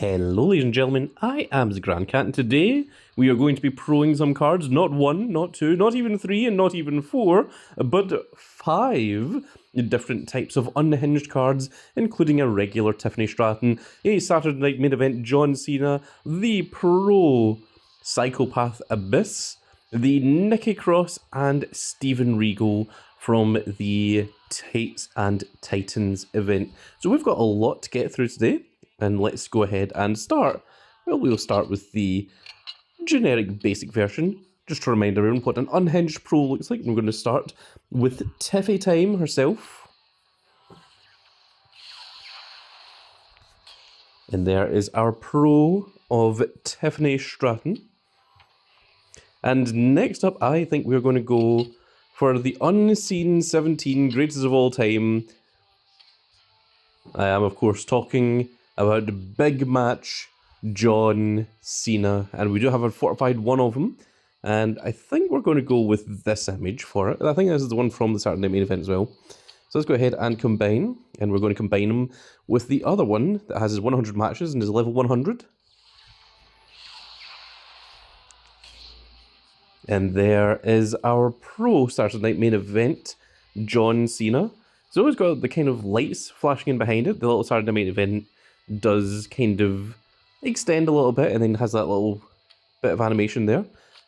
Hello ladies and gentlemen, I am the Grand Cat, and today we are going to be proing some cards, not one, not two, not even three, and not even four, but 5 different types of unhinged cards, including a regular Tiffany Stratton, a Saturday Night Main Event John Cena, the Pro Psychopath Abyss, the Nikki Cross, and Steven Regal from the Tights and Titans event. So we've got a lot to get through today. And let's go ahead and start. Well, we'll start with the generic basic version, just to remind everyone what an unhinged pro looks like. We're going to start with Tiffy Time herself. And there is our pro of Tiffany Stratton. And next up, I think we're going to go for the Unseen 17 Greatest of All Time. I am, of course, talking about the big match John Cena, and we do have a fortified one of him, and I think we're going to go with this image for it. I think this is the one from the Saturday Night Main Event as well. So let's go ahead and combine, and we're going to combine him with the other one that has his 100 matches and is level 100. And there is our Pro Saturday Night Main Event John Cena. So it's got the kind of lights flashing in behind it. The little Saturday Night Main Event does kind of extend a little bit and then has that little bit of animation there.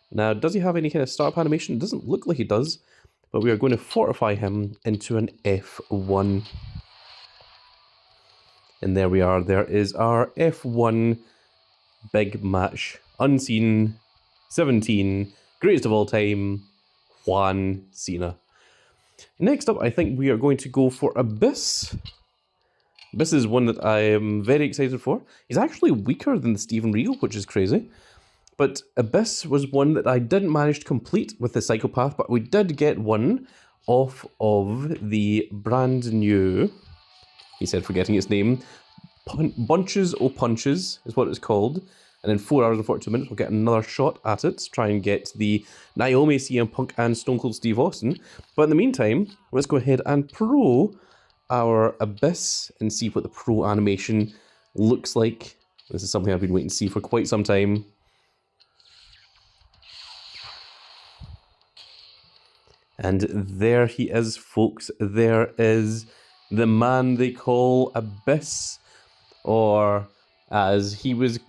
Now, does he have any kind of startup animation? It doesn't look like he does, but we are going to fortify him into an F1. And there we are. There is our F1 big match. Unseen 17, greatest of all time, Juan Cena. Next up, I think we are going to go for Abyss. This is one that I am very excited for. He's actually weaker than the Steven Regal, which is crazy. But Abyss was one that I didn't manage to complete with the Psychopath, but we did get one off of the brand new, he said forgetting its name, Bunches O Punches is what it's called. And in 4 hours and 42 minutes, we'll get another shot at it to try and get the Naomi, CM Punk, and Stone Cold Steve Austin. But in the meantime, let's go ahead and pro our Abyss and see what the pro animation looks like. This is something I've been waiting to see for quite some time. And there he is, folks. There is the man they call Abyss, or as he was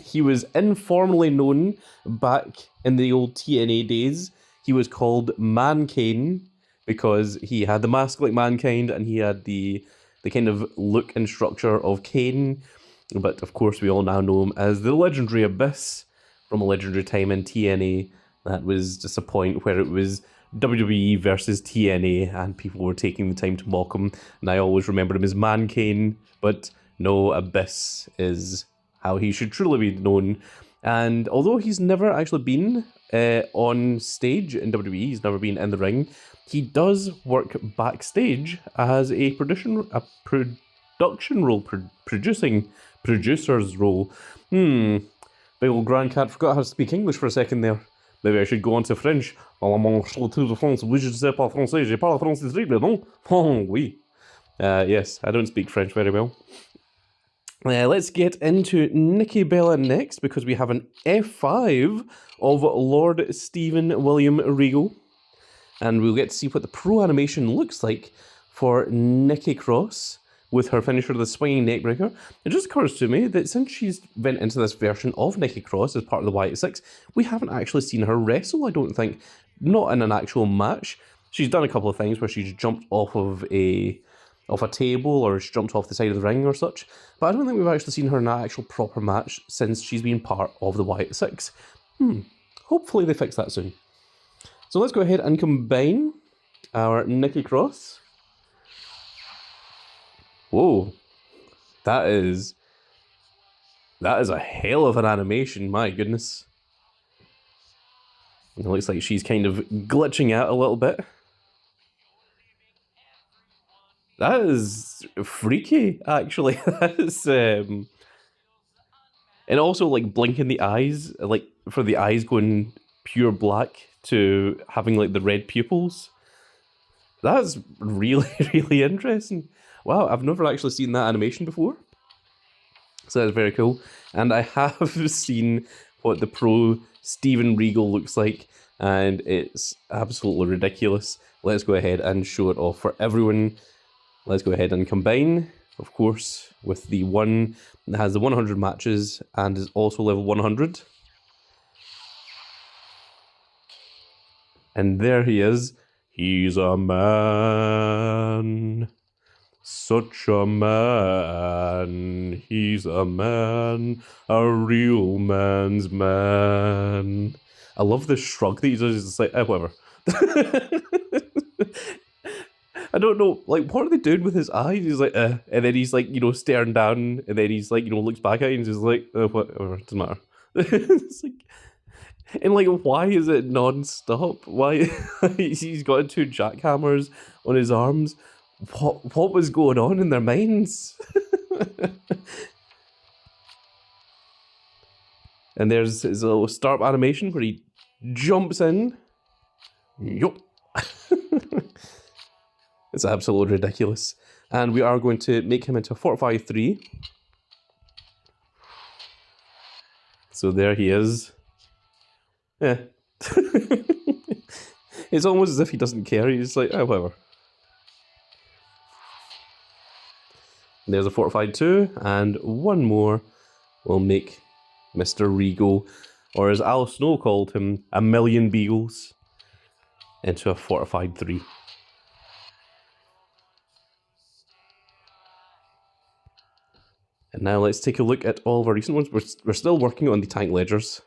he was informally known back in the old TNA days. He was called Mankind, because he had the mask like Mankind and he had the kind of look and structure of Kane. But of course we all now know him as the legendary Abyss from a legendary time in TNA. That was just a point where it was WWE versus TNA and people were taking the time to mock him. And I always remember him as Mankind, but no, Abyss is how he should truly be known. And although he's never actually been on stage in WWE, he's never been in the ring, he does work backstage as a producer's role. Big old Grand Cat forgot how to speak English for a second there. Maybe I should go on to French. Yes, I don't speak French very well. Let's get into Nikki Bella next, because we have an F5 of Lord Stephen William Regal. And we'll get to see what the pro animation looks like for Nikki Cross with her finisher, the swinging neckbreaker. It just occurs to me that since she's went into this version of Nikki Cross as part of the Y6, we haven't actually seen her wrestle, I don't think. Not in an actual match. She's done a couple of things where she's jumped off of a table or she's jumped off the side of the ring or such. But I don't think we've actually seen her in an actual proper match since she's been part of the Y6. Hopefully they fix that soon. So let's go ahead and combine our Nikki Cross. Whoa, that is a hell of an animation, my goodness. It looks like she's kind of glitching out a little bit. That is freaky, actually. That is, and also like blinking the eyes, like for the eyes going pure black to having like the red pupils. That's really, really interesting. Wow, I've never actually seen that animation before. So that's very cool. And I have seen what the pro Steven Regal looks like, and it's absolutely ridiculous. Let's go ahead and show it off for everyone. Let's go ahead and combine, of course, with the one that has the 100 matches and is also level 100. And there he is. He's a man. Such a man. He's a man. A real man's man. I love the shrug that he does. It's like, whatever. I don't know, like, what are they doing with his eyes? He's like, and then he's like, staring down, and then he's like, looks back at you and he's just like, whatever, doesn't matter. It's like, and like, why is it non-stop? Why? He's got two jackhammers on his arms. What was going on in their minds? And there's his little start animation where he jumps in. Yup. It's absolutely ridiculous. And we are going to make him into a 45-3. So there he is. Yeah. It's almost as if he doesn't care. He's like, whatever. There's a 45-2, and one more will make Mr. Regal, or as Al Snow called him, a million beagles, into a 45-3. And now let's take a look at all of our recent ones. We're still working on the tank ledgers,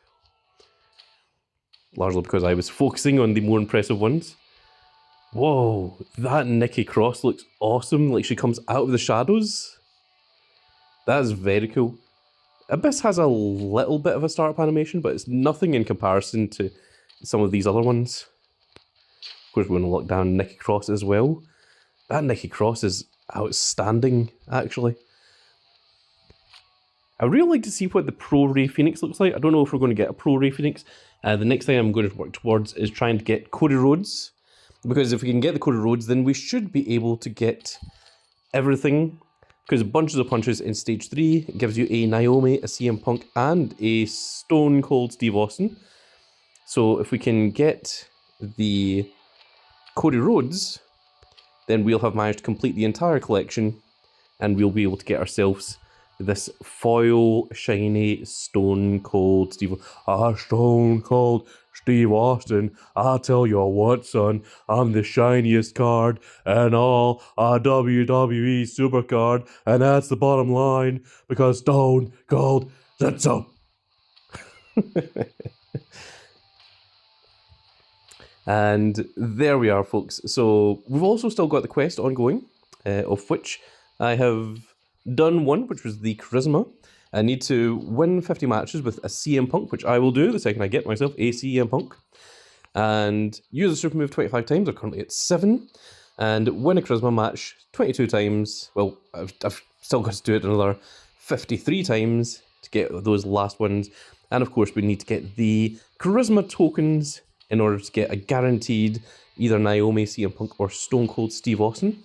largely because I was focusing on the more impressive ones. Whoa, that Nikki Cross looks awesome, like she comes out of the shadows. That is very cool. Abyss has a little bit of a startup animation, but it's nothing in comparison to some of these other ones. Of course, we're going to lock down Nikki Cross as well. That Nikki Cross is outstanding, actually. I really like to see what the Pro Ray Phoenix looks like. I don't know if we're going to get a Pro Ray Phoenix. The next thing I'm going to work towards is trying to get Cody Rhodes. Because if we can get the Cody Rhodes, then we should be able to get everything. Because Bunches of Punches in Stage 3 gives you a Naomi, a CM Punk, and a Stone Cold Steve Austin. So if we can get the Cody Rhodes, then we'll have managed to complete the entire collection, and we'll be able to get ourselves this foil shiny Stone Cold Steve. Stone Cold Steve Austin. I tell you what, son, I'm the shiniest card and all a WWE supercard, and that's the bottom line because Stone Cold said so. And there we are, folks. So we've also still got the quest ongoing, of which I have done one, which was the Charisma. I need to win 50 matches with a CM Punk, which I will do the second I get myself a CM Punk. And use the super move 25 times, I'm currently at 7. And win a Charisma match 22 times. Well, I've still got to do it another 53 times to get those last ones. And of course, we need to get the Charisma tokens in order to get a guaranteed either Naomi, CM Punk, or Stone Cold Steve Austin.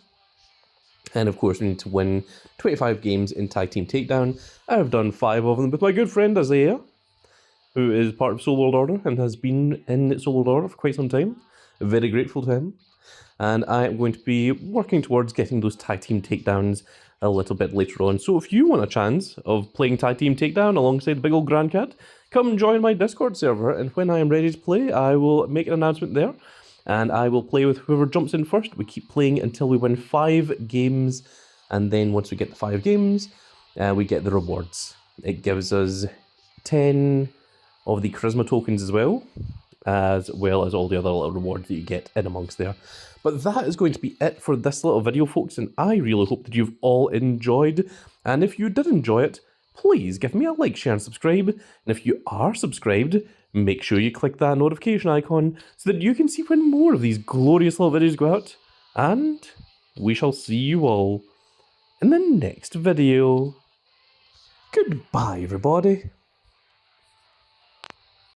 And of course, we need to win 25 games in Tag Team Takedown. I have done 5 of them with my good friend Isaiah, who is part of Soul World Order and has been in Soul World Order for quite some time. Very grateful to him. And I am going to be working towards getting those Tag Team Takedowns a little bit later on. So if you want a chance of playing Tag Team Takedown alongside the big old Grand Cat, come join my Discord server, and when I am ready to play, I will make an announcement there. And I will play with whoever jumps in first. We keep playing until we win 5 games. And then once we get the 5 games, we get the rewards. It gives us 10 of the Charisma tokens as well as all the other little rewards that you get in amongst there. But that is going to be it for this little video, folks. And I really hope that you've all enjoyed. And if you did enjoy it, please give me a like, share, and subscribe. And if you are subscribed, make sure you click that notification icon so that you can see when more of these glorious little videos go out. And we shall see you all in the next video. Goodbye, everybody.